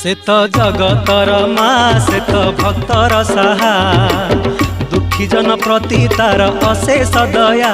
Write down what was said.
से तो जगतर माँ से तो भक्तर साहा दुखी जन प्रति तार अशेष दया